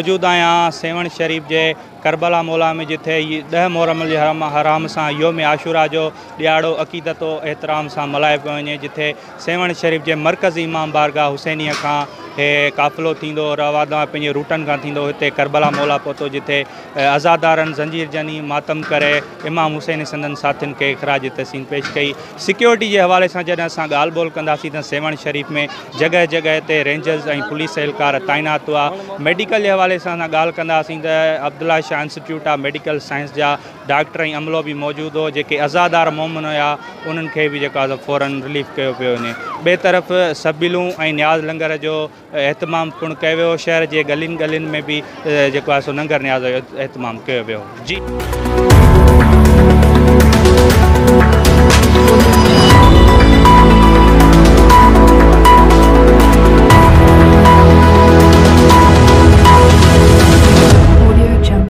मौजूद आहियां सेवण शरीफ जे करबला मौला में, जिथे 10 मुहर्रम हराम सां योम आशूरा जो ॾियारो अक़ीदत एहतराम सां मल्हायो पियो वञे, जिथे सेवण शरीफ जे मरकज़ी इमाम बारगाह हुसैनीअ खां काफ़िलो थींदो रवाना पंहिंजे रूटनि खां थींदो हिते करबला मौला पहुतो, जिथे अज़ादारनि ज़ंजीर जनी मातम करे इमाम हुसैन संदन साथियुनि खे ख़राज तहसीन पेश कई। सिक्योरिटी जे हवाले सां जॾहिं असां ॻाल्हि ॿोल कंदासीं त सेवण शरीफ में जॻह जॻह ते रेंजर्स ऐं पुलिस एहलकार तैनात हुआ। मेडिकल जे हवाले सां ॻाल्हि कंदासीं त Abdullah Shah institute of medical science जा डॉक्टर ऐं अमलो बि मौजूदु हो, जेके अज़ादार मोमिन हुआ उन्हनि खे बि जेको आहे फ़ौरन रिलीफ कयो पियो वञे। ॿिए तरफ़ सबिलूं ऐं न्याज़ लंगर जो एहतमाम पिणु कयो वियो। शहर जे गलियुनि में बि जेको आहे सो लंगर न्याज़ जो एहतमाम कयो वियो। जी।